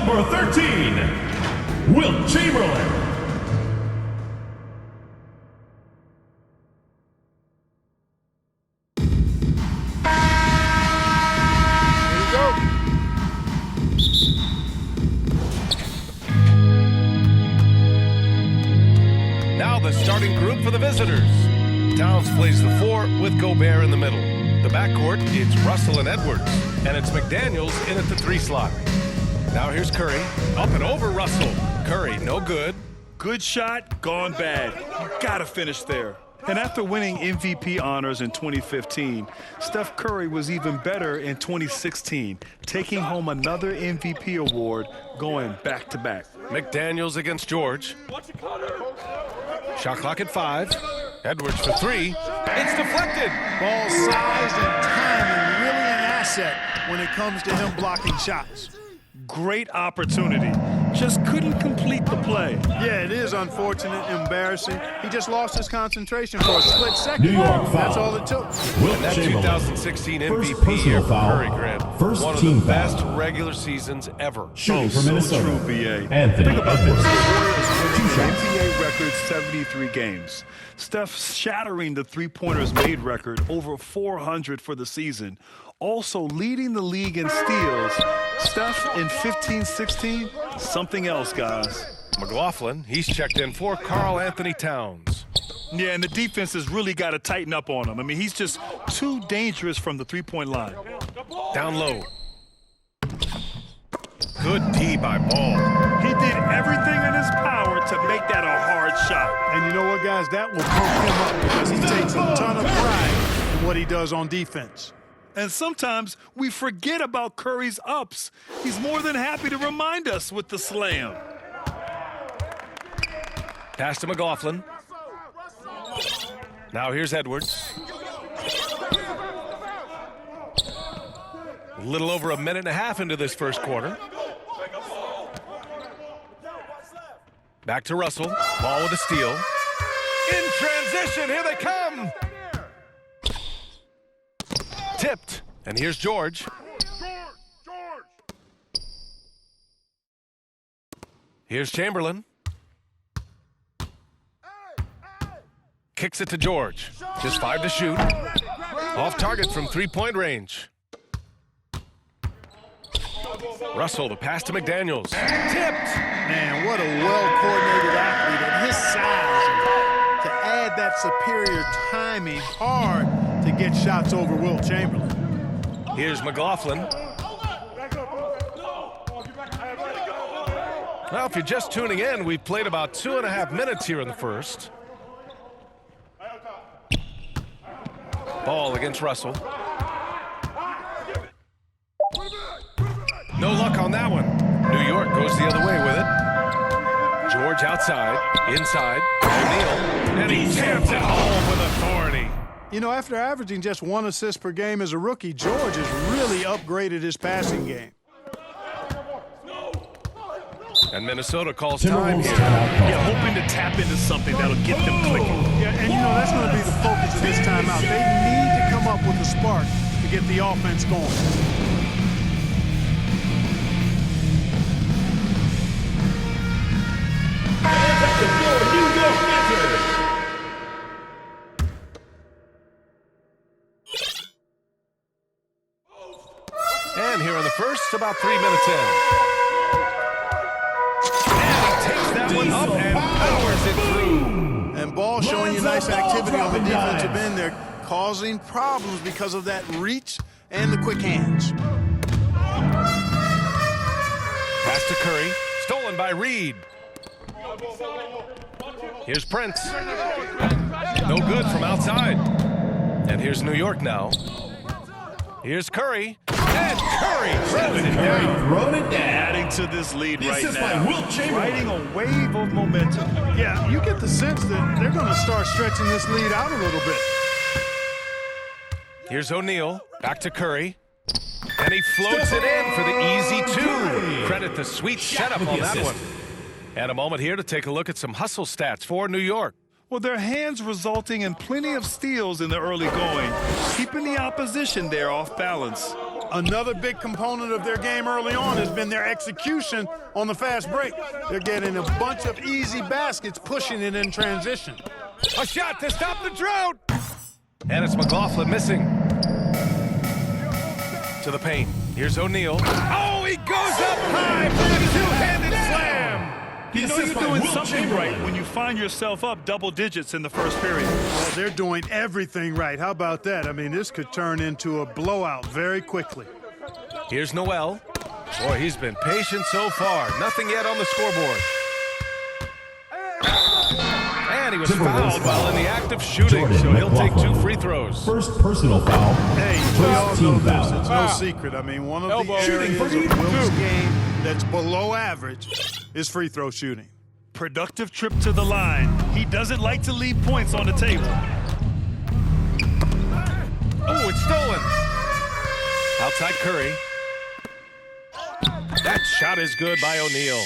number 13, Wilt Chamberlain. Now the starting group for the visitors. Towns plays the 4 with Gobert in the middle. The backcourt, it's Russell and Edwards. And it's McDaniels in at the 3 slot. Now here's Curry. Up and over Russell. Curry, no good. Good shot, gone bad. You gotta finish there. And after winning MVP honors in 2015, Steph Curry was even better in 2016, taking home another MVP award, going back-to-back. McDaniels against George. Shot clock at 5. Edwards for 3. It's deflected. Ball size and timing, really an asset when it comes to him blocking shots. Great opportunity. Just couldn't complete the play. Yeah, it is unfortunate, embarrassing. He just lost his concentration for a split second. New York foul. That's all it took. Wilt That Chamberlain. 2016 First MVP year personal for foul. Curry, Grant. First One of team the best foul. regular seasons ever. Shooting for so Minnesota. true, B.A. Anthony Think about Edwards. this. The Warriors winning 2 shots. NBA record 73 games. Steph shattering the three-pointers made record, over 400 for the season. Also leading the league in steals. Steph in 15-16, something else, guys. McLaughlin, he's checked in for Karl Anthony Towns. Yeah, and the defense has really got to tighten up on him. I mean, he's just too dangerous from the three-point line. Down low. Good D by Ball. He did everything in his power to make that a hard shot. And you know what, guys? That will pump him up because he takes a ton of pride in what he does on defense. And sometimes we forget about Curry's ups. He's more than happy to remind us with the slam. Pass to McLaughlin. Now here's Edwards. A little over a minute and a half into this first quarter. Back to Russell. Ball with a steal. In transition, here they come. Tipped. And here's George. Here's Chamberlain. Kicks it to George. Just 5 to shoot. Off target from three-point range. Russell, the pass to McDaniels. Tipped. Man, what a well-coordinated athlete at his size. And to add that superior timing, hard to get shots over Wilt Chamberlain. Here's McLaughlin. Well, if you're just tuning in, we've played about 2.5 minutes here in the first. Ball against Russell. No luck on that one. New York goes the other way with it. George outside, inside, O'Neal, and he jams it home with authority. You know, after averaging just 1 assist per game as a rookie, George has really upgraded his passing game. And Minnesota calls time Timberwolves here. timeout call. Yeah, hoping to tap into something that'll get them clicking. Yeah, and you know, that's going to be the focus of this timeout. They need to come up with a spark to get the offense going. And here in the first, about 3 minutes in. And he takes that one up and powers it through. And Ball showing you nice activity on the defensive end there, causing problems because of that reach and the quick hands. Pass to Curry, stolen by Reed. Here's Prince. No good from outside. And here's New York now. Here's Curry. And Curry throws it down. Thrown it down. Adding to this lead right Assist by now. Wilt Chamberlain. Riding a wave of momentum. Yeah, you get the sense that they're going to start stretching this lead out a little bit. Here's O'Neal. Back to Curry. And he floats it in for the easy 2. Credit the sweet setup on that one. And a moment here to take a look at some hustle stats for New York. Well, their hands resulting in plenty of steals in the early going, keeping the opposition there off balance. Another big component of their game early on has been their execution on the fast break. They're getting a bunch of easy baskets, pushing it in transition. A shot to stop the drought. And it's McLaughlin missing. To the paint. Here's O'Neal. Oh, he goes up high for the two-handed slam. You know you're doing something right when you find yourself up double digits in the first period. Well, they're doing everything right. How about that? I mean, this could turn into a blowout very quickly. Here's Noel. Boy, he's been patient so far. Nothing yet on the scoreboard. And he was fouled while in the act of shooting, so he'll take 2 free throws. First personal foul. Hey, we all First know team this. foul. It's no secret. I mean, one of the areas of Wilt's game that's below average is free throw shooting. Productive trip to the line. He doesn't like to leave points on the table. Oh, it's stolen. Outside Curry. That shot is good by O'Neal.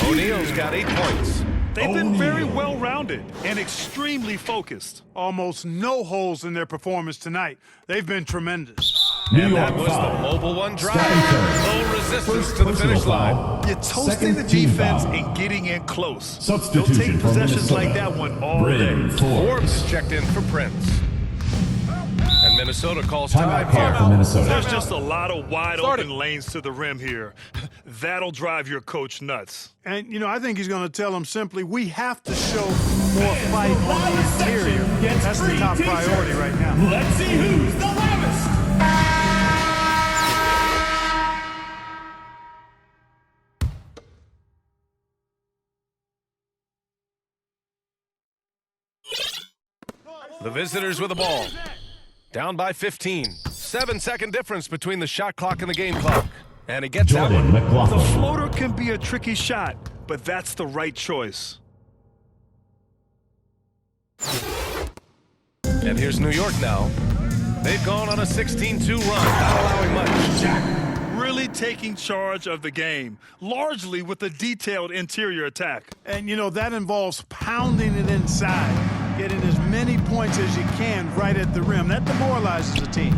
O'Neal's got 8 points. They've been very well-rounded and extremely focused. Almost no holes in their performance tonight. They've been tremendous. New And York that was the foul. mobile one drive. Stephen Curry. Low resistance First to the personal finish line. foul. You're toasting Second the team defense foul. and getting in close. Substitution They'll take from possessions Minnesota. like that one all Bryn day. Forbes checked in for Prince. And Minnesota calls time Timeout call here. for Minnesota. There's just a lot of wide-open lanes to the rim here. That'll drive your coach nuts. And, you know, I think he's going to tell them simply, we have to show more fight on the interior. That's the top priority right now. Let's see who's the loudest. The visitors with the ball. Down by 15. 7-second difference between the shot clock and the game clock. And he gets that Jordan one. The McLaughlin. floater can be a tricky shot, but that's the right choice. And here's New York now. They've gone on a 16-2 run, not allowing much. Really taking charge of the game, largely with a detailed interior attack. And, you know, that involves pounding it inside, getting as many points as you can right at the rim. That demoralizes the team.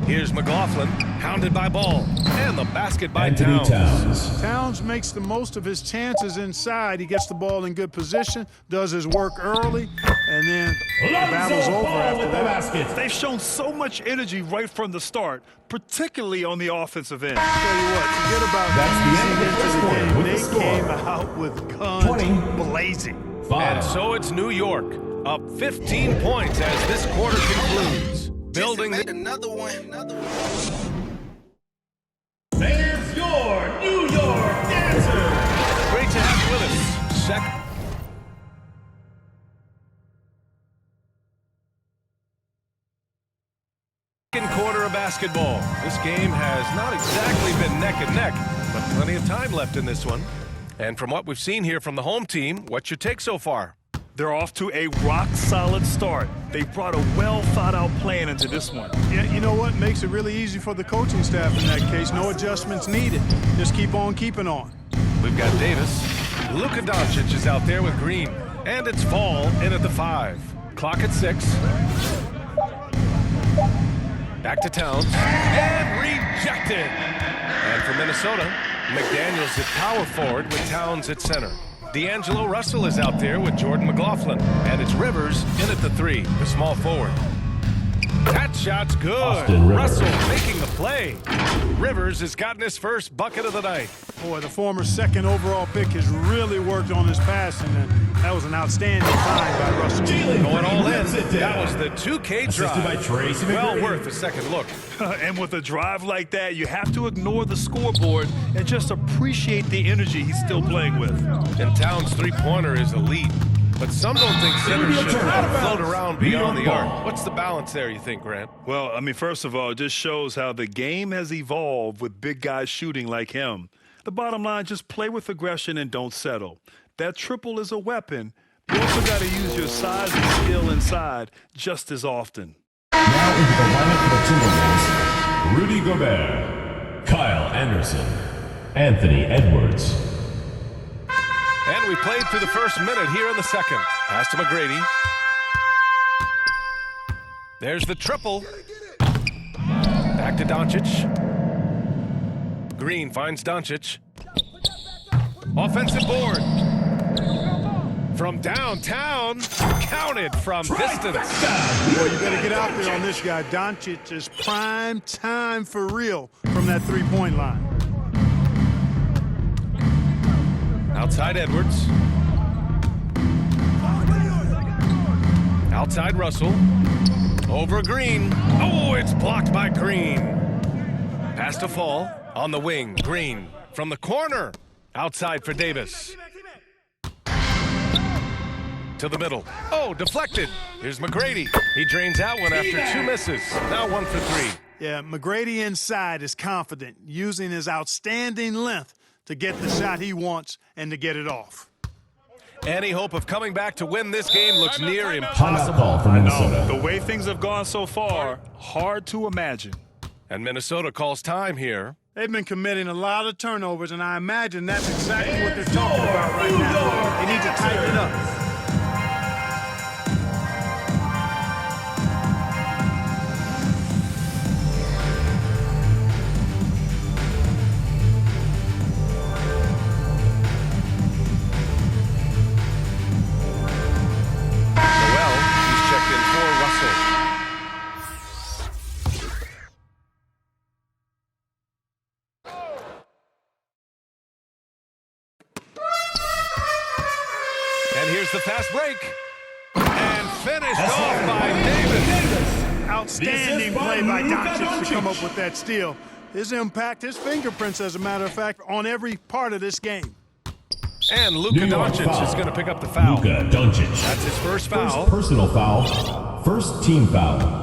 Here's McLaughlin, hounded by Ball, and the basket by Anthony Towns. Towns makes the most of his chances inside. He gets the ball in good position, does his work early, and then the battle's over after that. basket. They've shown so much energy right from the start, particularly on the offensive end. Tell you what, forget about That's the end of the easing first into quarter the with game. the They score. came out with guns 20. blazing. Five. And so it's New York, up 15 points as this quarter concludes. Building the... Another one. There's your New York dancer. Great to have you with us. Second quarter of basketball. This game has not exactly been neck and neck, but plenty of time left in this one. And from what we've seen here from the home team, what's your take so far? They're off to a rock-solid start. They brought a well-thought-out plan into this one. Yeah, you know what? Makes it really easy for the coaching staff in that case. No adjustments needed. Just keep on keeping on. We've got Davis. Luka Doncic is out there with Green. And it's Fall in at the 5. Clock at 6. Back to Towns. And rejected. And for Minnesota, McDaniels at power forward with Towns at center. D'Angelo Russell is out there with Jordan McLaughlin. And it's Rivers in at the 3, the small forward. That shot's good. Austin Rivers. Russell making the play. Rivers has gotten his first bucket of the night. Boy, the former second overall pick has really worked on his passing, and that was an outstanding find by Russell. Going all in. Rips it That down. was the 2K Assisted by drive. Tracy Well McGrady. worth a second look. And with a drive like that, you have to ignore the scoreboard and just appreciate the energy he's still playing with. And Towns' three-pointer is elite. But some don't think centers should float around beyond the arc. What's the balance there, you think, Grant? Well, I mean, first of all, it just shows how the game has evolved with big guys shooting like him. The bottom line, just play with aggression and don't settle. That triple is a weapon. You also got to use your size and skill inside just as often. Now into the lineup for the Timberwolves. Rudy Gobert, Kyle Anderson, Anthony Edwards. And we played through the first minute here in the second. Pass to McGrady. There's the triple. Back to Doncic. Green finds Doncic. Offensive board. From downtown, counted from distance. Boy, you better get out there on this guy. Doncic is prime time for real from that three-point line. Outside Edwards. Outside Russell. Over Green. Oh, it's blocked by Green. Pass to Fall. On the wing, Green. From the corner. Outside for Davis. To the middle. Oh, deflected. Here's McGrady. He drains out one after 2 misses. Now 1 for 3. Yeah, McGrady inside is confident, using his outstanding length to get the shot he wants and to get it off. Any hope of coming back to win this game looks near Timeout impossible. call for Minnesota. The way things have gone so far, hard to imagine. And Minnesota calls time here. They've been committing a lot of turnovers, and I imagine that's exactly what they're talking about right now. They need to tighten it up. Noel, he's checked in for Russell. And here's the fast break. And finished off by Davis. Outstanding play by Doncic to come up with that steal. His impact, his fingerprints, as a matter of fact, on every part of this game. And Luka New York Doncic foul. is going to pick up the foul. Luka Doncic. That's his first foul. First personal foul. First team foul.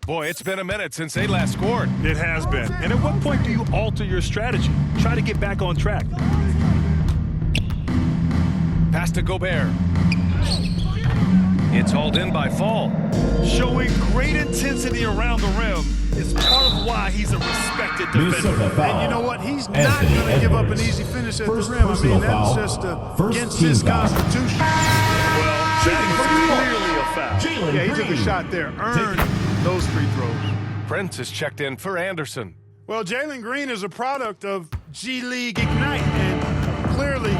Boy, it's been a minute since they last scored. It has been. And at what point do you alter your strategy? Try to get back on track. Pass to Gobert. It's hauled in by Fall. Showing great intensity around the rim is part of why he's a respected defender. Minnesota foul. And you know what? He's not Anthony going to give up an Edwards. easy finish at First the rim. I personal mean, that's foul. just First against team his foul. constitution. Well, that was clearly a foul. Jalen Yeah, he took a Green. shot there, earned those free throws. Prince is checked in for Anderson. Well, Jalen Green is a product of G League Ignite, and clearly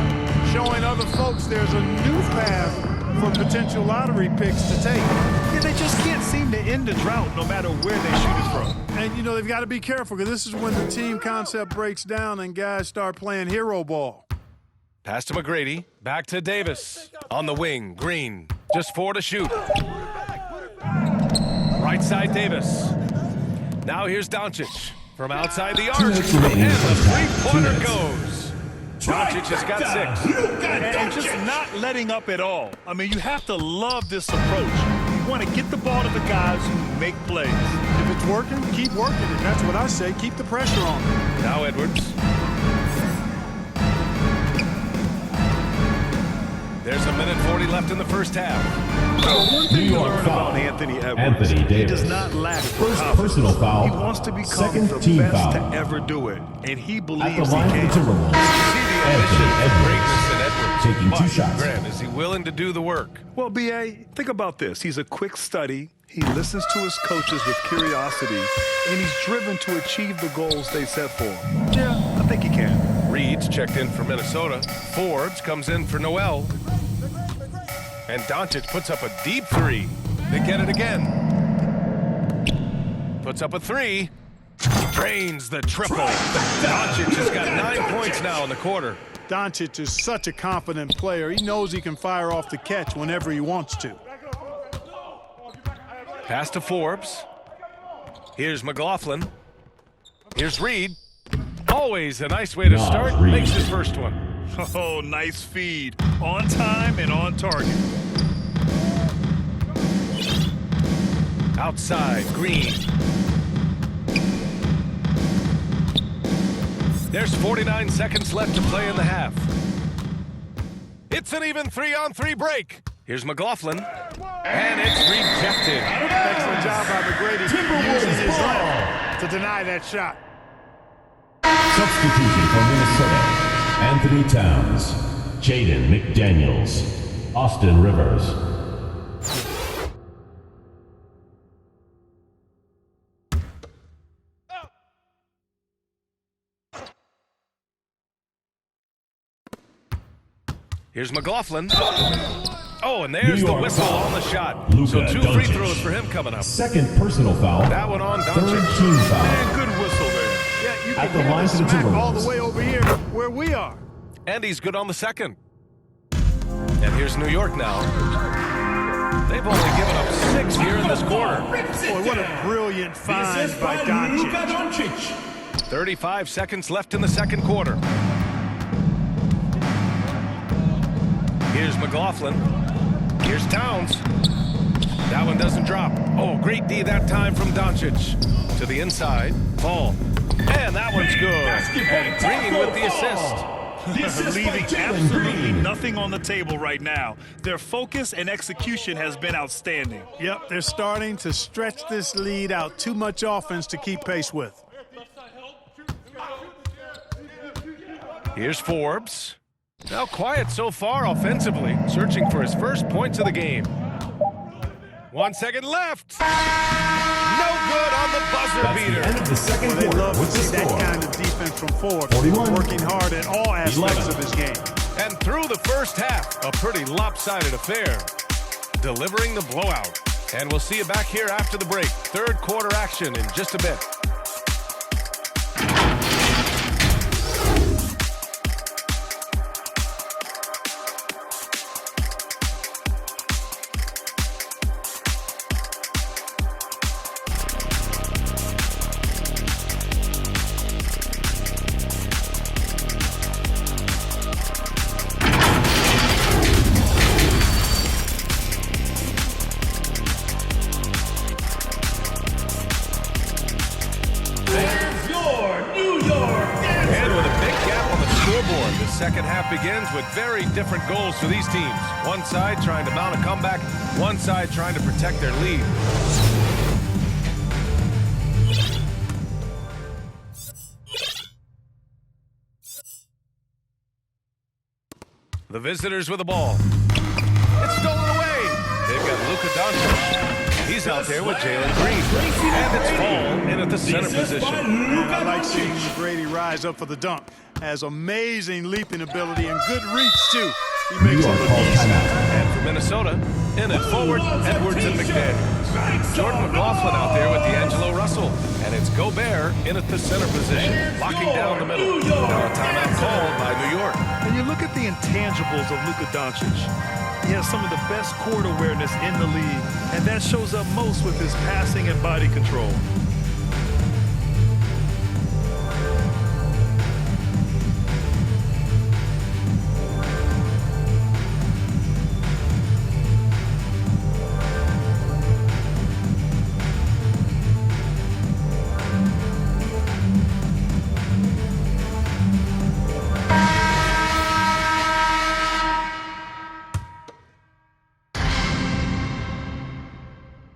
showing other folks there's a new path for potential lottery picks to take. Yeah, they just can't seem to end the drought no matter where they shoot it from. And, you know, they've got to be careful because this is when the team concept breaks down and guys start playing hero ball. Pass to McGrady. Back to Davis. On the wing, Green. Just 4 to shoot. Right side, Davis. Now here's Doncic. From outside the arc. minutes remaining And in the the first half. 2 three-pointer minutes. goes. Doncic has got 6. And just not letting up at all. I mean, you have to love this approach. You want to get the ball to the guys who make plays. If it's working, keep working it. That's what I say. Keep the pressure on. Now Edwards. There's a minute 40 left in the first half. New York Learn foul. about Anthony Edwards. Anthony He Davis. does not lack for First confidence. personal foul. He wants to become Second the team best foul. to ever do it, and he At the believes he line can. of the Timberwolves. See the ambition Anthony for Edwards. greatness in Edwards. Taking 2 But, shots. Grant, is he willing to do the work? Well, B.A., think about this. He's a quick study. He listens to his coaches with curiosity, and he's driven to achieve the goals they set for him. Yeah, I think he can. Reed's checked in for Minnesota. Forbes comes in for Noel. And Doncic puts up a deep 3. They get it again. Puts up a 3. Drains the triple. Doncic has got 9 points now in the quarter. Doncic is such a confident player. He knows he can fire off the catch whenever he wants to. Pass to Forbes. Here's McLaughlin. Here's Reed. Always a nice way to Nas start. Reed. Makes his first one. Oh, nice feed. On time and on target. Outside, Green. There's 49 seconds left to play in the half. It's an even 3-on-3 break. Here's McLaughlin. And it's rejected. Excellent job by McGrady using his length to deny that shot. Substitution for Minnesota. Anthony Towns. Jaden McDaniels, Austin Rivers. Here's McLaughlin. Oh, and there's New the York whistle foul. on the shot. Luka So 2 free Doncic. throws for him coming up. Second personal foul. That one on Third Doncic. team foul. And good whistle there. Yeah, you At can the hear line the for the smack all Timberwolves. the way over here where we are. And he's good on the second. And here's New York now. They've only given up 6 here in this quarter. Boy, what a brilliant find by Luka Doncic. Doncic. 35 seconds left in the second quarter. Here's McLaughlin. Here's Towns. That one doesn't drop. Oh, great D that time from Doncic. To the inside. Fall. And that one's good. And Green with the assist. Leaving absolutely nothing on the table right now. Their focus and execution has been outstanding. Yep, they're starting to stretch this lead out. Too much offense to keep pace with. Here's Forbes. Now quiet so far offensively, searching for his first points of the game. 1 second left. No good on the buzzer That's the beater. end of the second They quarter love to with the see that score. kind of defense from Forbes. 41. Working hard in all aspects 11. of his game. And through the first half, a pretty lopsided affair. Delivering the blowout. And we'll see you back here after the break. Third quarter action in just a bit. There's your New York And Dancers. with a big gap on the scoreboard, the second half begins with very different goals for these teams. One side trying to mount a comeback, one side trying to protect their lead. The visitors with the ball. It's stolen away. They've got Luka Doncic. He's out there with Jalen Green. And it's Fall in at the center position. I like seeing McGrady rise up for the dunk. Has amazing leaping ability and good reach, too. He New makes it York look calls easy. timeout. And for Minnesota, in at forward, Edwards and McDaniels. Jordan McLaughlin out there with D'Angelo Russell. And it's Gobert in at the center position, locking down the middle. Now a timeout called by New York. And you look at the intangibles of Luka Doncic. He has some of the best court awareness in the league, and that shows up most with his passing and body control.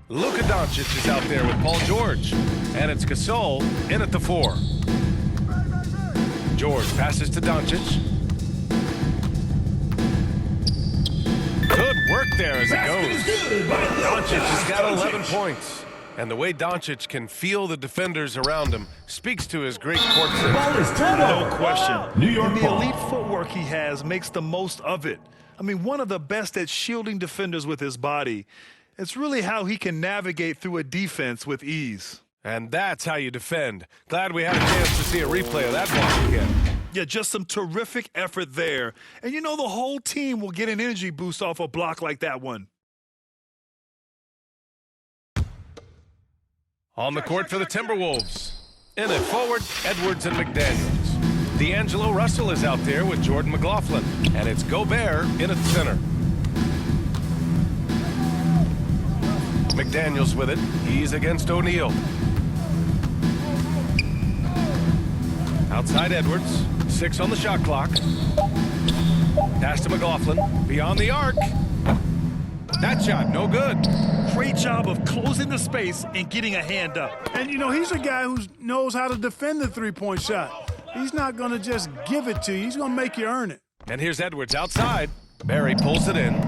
Luka Doncic is out there with Paul George. And it's Gasol in at the 4. George passes to Doncic. Good work there as it goes. Doncic has got 11 points. And the way Doncic can feel the defenders around him speaks to his great court sense. Ball is turned No over. question. New York And the ball. elite footwork he has makes the most of it. I mean, one of the best at shielding defenders with his body. It's really how he can navigate through a defense with ease. And that's how you defend. Glad we had a chance to see a replay of that block again. Yeah, just some terrific effort there. And you know the whole team will get an energy boost off a block like that one. On the court for the Timberwolves. In it forward, Edwards and McDaniels. D'Angelo Russell is out there with Jordan McLaughlin. And it's Gobert in at the center. McDaniels with it. He's against O'Neal. Outside Edwards. 6 on the shot clock. Pass to McLaughlin. Beyond the arc. That shot, no good. Great job of closing the space and getting a hand up. And, you know, he's a guy who knows how to defend the three-point shot. He's not going to just give it to you. He's going to make you earn it. And here's Edwards outside. Barry pulls it in.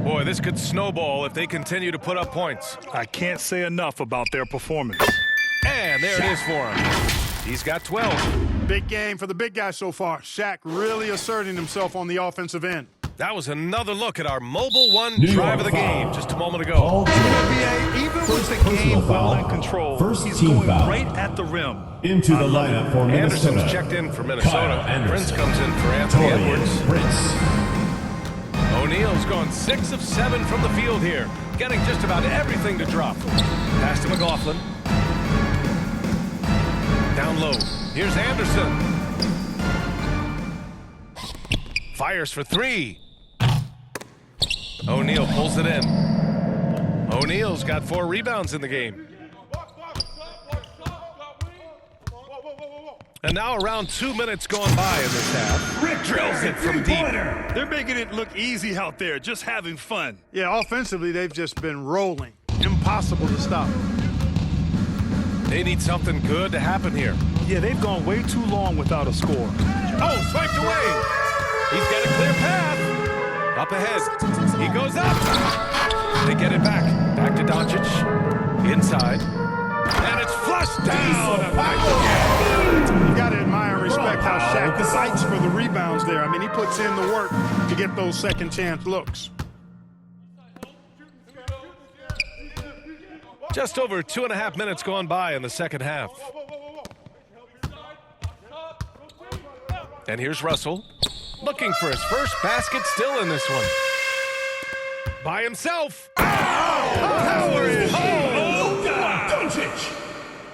Boy, this could snowball if they continue to put up points. I can't say enough about their performance. And there it is for him. He's got 12. Big game for the big guy so far. Shaq really asserting himself on the offensive end. That was another look at our Mobile One New drive York of the foul. game just a moment ago. Paul George. NBA, even with the personal game well foul. in control, First he's team going foul. right at the rim. Into the lineup for Minnesota. Anderson's checked in for Minnesota. Kyle Anderson. Prince comes in for Anthony Edwards. Torian Prince. O'Neal's gone 6 of 7 from the field here, getting just about everything to drop. Pass to McLaughlin. Down low. Here's Anderson. Fires for 3. O'Neal pulls it in. O'Neal's got 4 rebounds in the game. And now around 2 minutes gone by in this half. Rick Drills it from deep. They're making it look easy out there, just having fun. Yeah, offensively, they've just been rolling. Impossible to stop. They need something good to happen here. Yeah, they've gone way too long without a score. Oh, swiped away. He's got a clear path. Up ahead. He goes up. They get it back. Back to Doncic. Inside. And it's flushed down. You got to admire and respect how Shaq fights for the rebounds there. I mean, he puts in the work to get those second chance looks. Just over 2.5 minutes gone by in the second half. And here's Russell. Looking for his first basket still in this one. By himself. Power is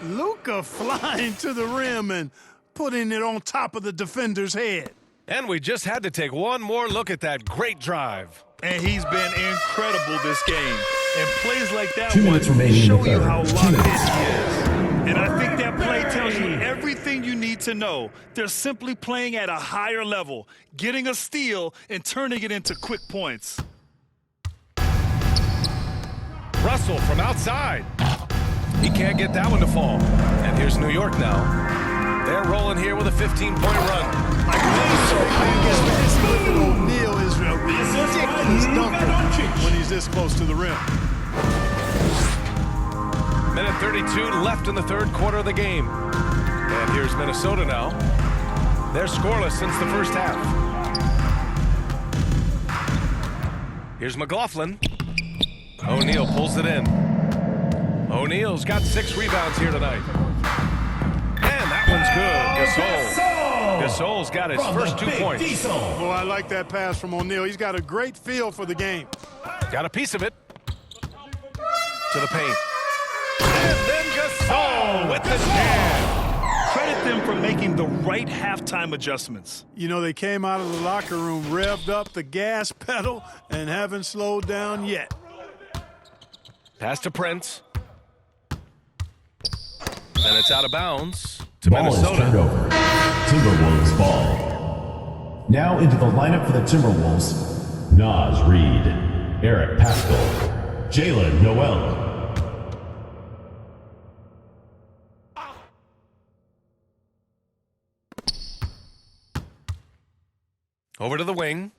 Luka flying to the rim and putting it on top of the defender's head. And we just had to take one more look at that great drive. And he's been incredible this game. And plays like that 2 minutes one remaining in show the you third. how 2 locked in minutes. he is. And I think that play tells you everything you need to know. They're simply playing at a higher level, getting a steal and turning it into quick points. Russell from outside. He can't get that one to fall. And here's New York now. They're rolling here with a 15-point run. O'Neal is a ridiculous dunker when he's this close to the rim. Minute 32 left in the third quarter of the game. And here's Minnesota now. They're scoreless since the first half. Here's McLaughlin. O'Neal pulls it in. O'Neal's got 6 rebounds here tonight. And that one's good. Gasol's got his first 2 points. Oh, I like that pass from O'Neal. He's got a great feel for the game. Got a piece of it. To the paint. And then Gasol with the jam. Credit them for making the right halftime adjustments. You know, they came out of the locker room, revved up the gas pedal, and haven't slowed down yet. Pass to Prince. And it's out of bounds to Ball is turned Minnesota. over. Timberwolves ball. Now into the lineup for the Timberwolves. Naz Reid, Eric Paschall, Jalen Noel. Over to the wing.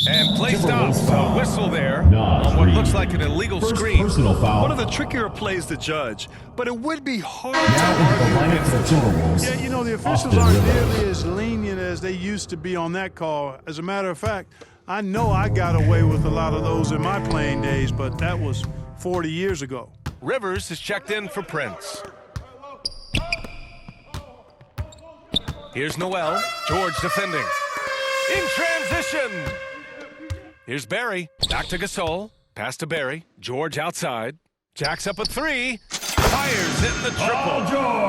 And play Timberwolves stops. foul. A whistle there Naz on what Reid. looks like an illegal First screen. personal foul. One of the trickier plays to judge, but it would be hard Now to into the argue lineup against for the Timberwolves. Yeah, you know, the officials Austin aren't Rivers. nearly as lenient as they used to be on that call. As a matter of fact, I know I got away with a lot of those in my playing days, but that was 40 years ago. Rivers is checked in for Prince. Here's Noel. George defending. In transition. Here's Barry. Back to Gasol. Pass to Barry. George outside. Jacks up a 3. Fires it in the triple.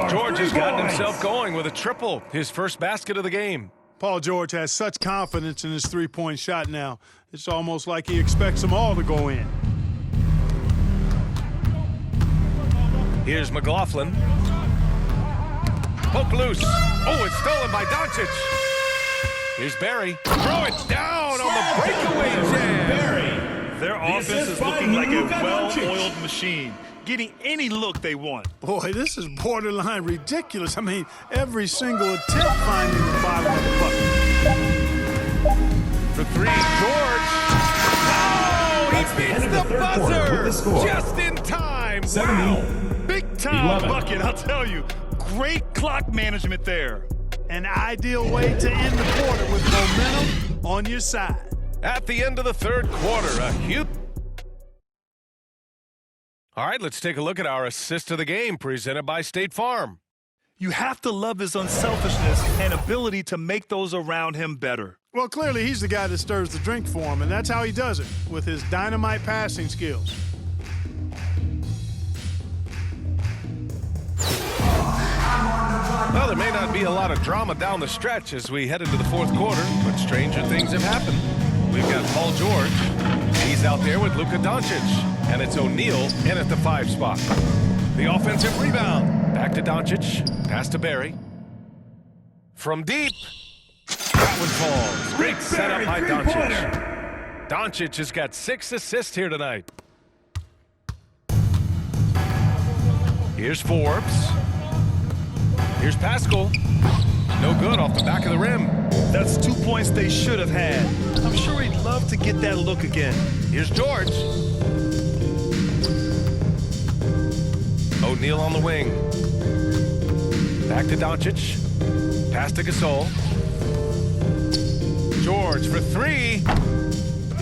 George has gotten himself going with a triple. His first basket of the game. Paul George has such confidence in his three-point shot now. It's almost like he expects them all to go in. Here's McLaughlin. Poke loose. Oh, it's stolen by Doncic. Here's Barry. Throw it down on the breakaway jam. Their offense is looking like a well-oiled machine. getting any look they want. Boy, this is borderline ridiculous. I mean, every single attempt finding the bottom of the bucket. For three, George. Oh, he beats the buzzer just in time. 70. Wow. Big time 11. bucket, I'll tell you. Great clock management there. An ideal way to end the quarter with momentum on your side. At the end of the third quarter, a huge... All right, let's take a look at our assist of the game presented by State Farm. You have to love his unselfishness and ability to make those around him better. Well, clearly he's the guy that stirs the drink for him, and that's how he does it, with his dynamite passing skills. Well, there may not be a lot of drama down the stretch as we head into the fourth quarter, but stranger things have happened. We've got Paul George. He's out there with Luka Doncic, and it's O'Neal in at the 5 spot. The offensive rebound. Back to Doncic. Pass to Barry. From deep. That one falls. Great setup by Doncic. Doncic has got 6 assists here tonight. Here's Forbes. Here's Pascal. No good off the back of the rim. That's 2 points they should have had. I'm sure he'd love to get that look again. Here's George. O'Neal on the wing. Back to Doncic. Pass to Gasol. George for 3.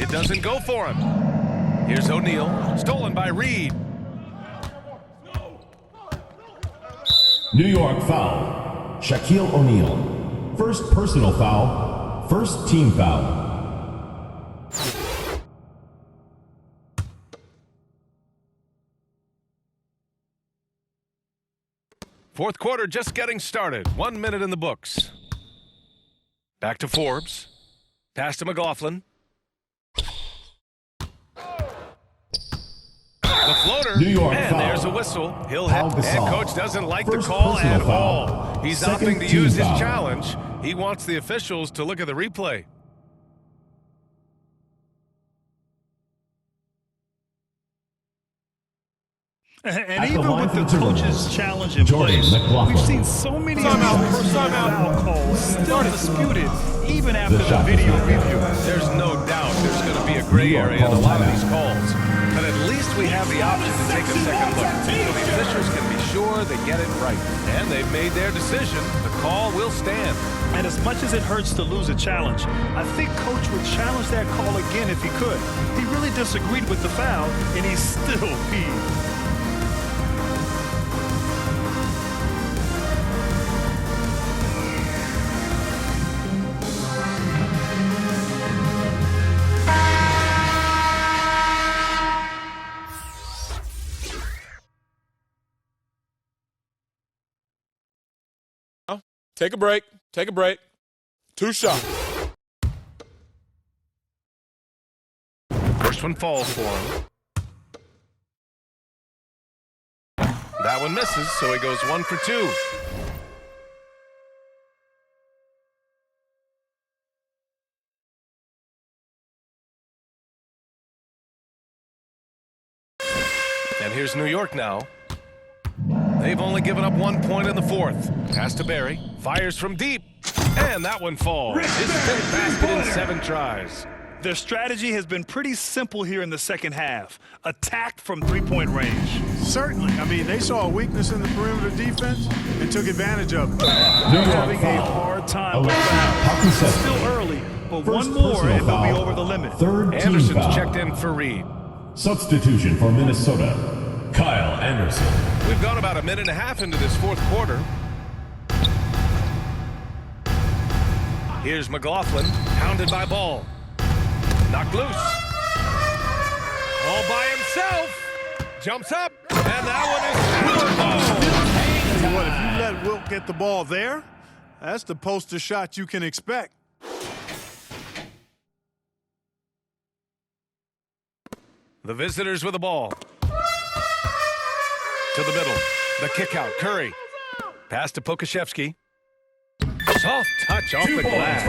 It doesn't go for him. Here's O'Neal. Stolen by Reed. New York foul. Shaquille O'Neal. First personal foul. First team foul. Fourth quarter just getting started. 1 minute in the books. Back to Forbes. Pass to McLaughlin. The floater. New York and foul. there's a whistle. He'll Pau hit. Head Gasol. coach doesn't like First the call personal at foul. all. He's Second opting to team use his foul. challenge. He wants the officials to look at the replay. And At the even line with for the the Timberwolves, coach's challenge in Jordan place, McLaughlin. we've seen so many of these foul calls still disputed, even after the shot video clock. review. There's no doubt there's going to be a gray New York area in a calls lot of timeout. these calls. But at least we have the option to take a second look so the officials can be sure they get it right. And they've made their decision. The call will stand. And as much as it hurts to lose a challenge, I think Coach would challenge that call again if he could. He really disagreed with the foul, and he's still peeved. Take a break. Take a break. 2 shots. First one falls for him. That one misses, so he goes 1 for 2. And here's New York now. They've only given up 1 point in the fourth. Pass to Barry. Fires from deep. And that one falls. His 5th basket in 7 tries. Their strategy has been pretty simple here in the second half. Attack from three-point range. Certainly. I mean, they saw a weakness in the perimeter defense and took advantage of it. New York Having a foul. hard time with Alexis fouls. Pakusevsky. It's still early, but First one more personal and they'll be foul. over the limit. Third team Anderson's foul. checked in for Reed. Substitution for Minnesota. Kyle Anderson. We've gone about 1.5 minutes into this fourth quarter. Here's McLaughlin, pounded by Ball. Knocked loose. All by himself. Jumps up, and that one is What, if you let Wilt get the ball there, that's the poster shot you can expect. The visitors with the ball. To the middle. The kick out. Curry. Pass to Pokusevsky. Soft touch off the glass.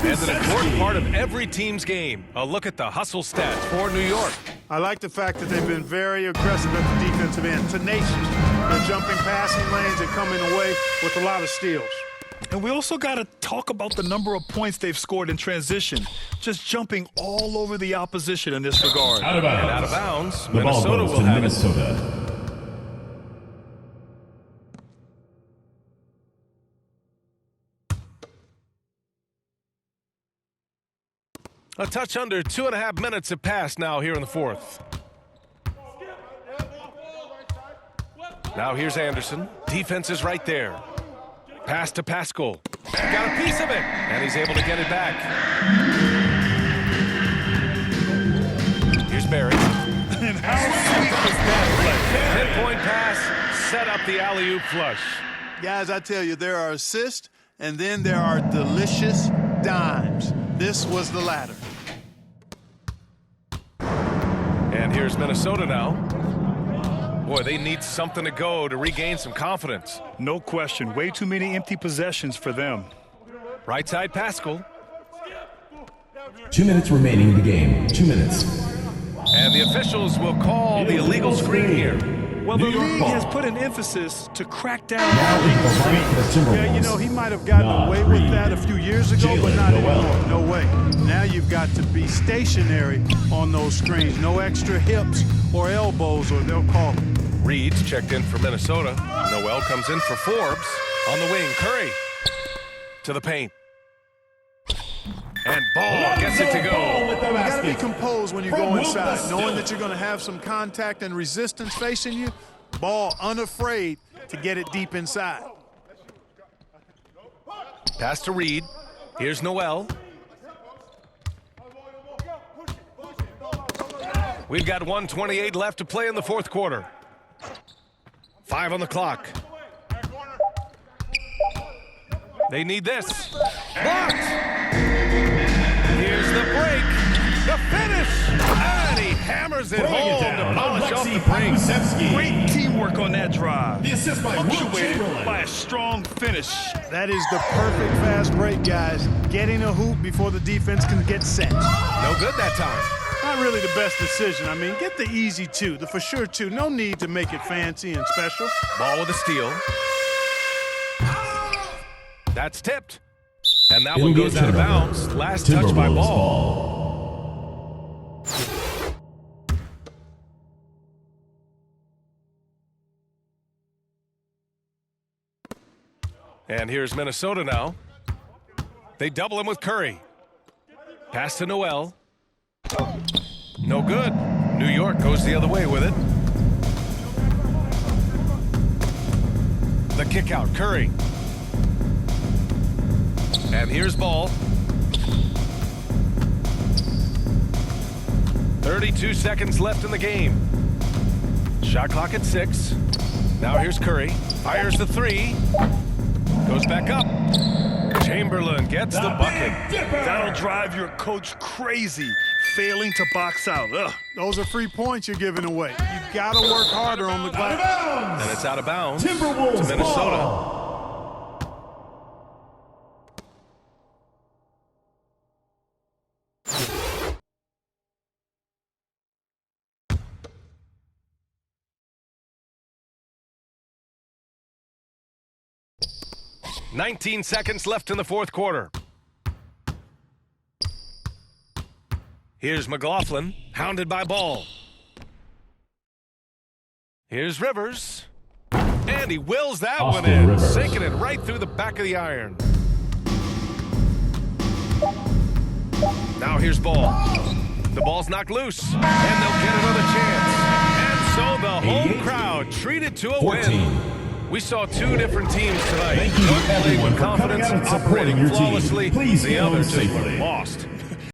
And an important part of every team's game. A look at the hustle stats for New York. I like the fact that they've been very aggressive at the defensive end, tenacious. They're jumping passing lanes and coming away with a lot of steals. And we also got to talk about the number of points they've scored in transition, just jumping all over the opposition in this regard. Out of bounds. And out of bounds, The ball Minnesota goes will to have it. Minnesota. A touch under 2.5 minutes have passed now here in the fourth. Now here's Anderson. Defense is right there. Pass to Pascal. Got a piece of it, and he's able to get it back. Here's Barry. And how sweet was that play? Pinpoint pass, set up the alley-oop flush. Guys, I tell you, there are assists, and then there are delicious dimes. This was the latter. And here's Minnesota now. Boy, they need something to go to regain some confidence. No question. Way too many empty possessions for them. Right side Pascal. 2 minutes remaining in the game. 2 minutes. And the officials will call the illegal screen here. Well, the New York league ball. has put an emphasis to crack down Now on into the line for the Timberwolves. Yeah, you know, he might have gotten Nas away with Reed. that a few years ago, but Jalen not Noel. anymore. No way. Now you've got to be stationary on those screens. No extra hips or elbows, or they'll call it. Reed's checked in for Minnesota. Noel comes in for Forbes. On the wing, Curry to the paint. And Ball gets it to go. With the You got to be basket. composed when you From go Will inside, Pastel. knowing that you're going to have some contact and resistance facing you. Ball unafraid to get it deep inside. Pass to Reed. Here's Noel. We've got 1:28 left to play in the fourth quarter. 5 on the clock. They need this. Blocked. Here's the break. The finish. And he hammers it Bring it home down. to polish off Alexei the break. Pokusevski. Great teamwork on that drive. The assist by Will Punctuated Chamberlain. by a strong finish. That is the perfect fast break, guys. Getting a hoop before the defense can get set. No good that time. Not really the best decision. I mean, get the easy two, the for sure two. No need to make it fancy and special. Ball with a steal. That's tipped. And that It'll one be a goes out of turnover. bounds. Last touch by Timberwolves Ball. And here's Minnesota now. They double him with Curry. Pass to Noel. No good. New York goes the other way with it. The kick out, Curry. And here's Ball. 32 seconds left in the game. Shot clock at 6. Now here's Curry. Fires the 3. Goes back up. Chamberlain gets the bucket. That'll drive your coach crazy, failing to box out. Ugh. Those are free points you're giving away. You've got to work harder on the glass. And it's out of bounds Timberwolves to Minnesota. ball. $19 seconds left in the fourth quarter. Here's McLaughlin, hounded by Ball. Here's Rivers. And he wills that Austin one in, Rivers. sinking it right through the back of the iron. Now here's Ball. The ball's knocked loose, and they'll get another chance. And so the home 88, crowd treated to a 14. win. We saw two different teams tonight. Thank you to One playing everyone with for coming confidence, out and supporting operating your team. flawlessly. Please The go other just safely. looked lost.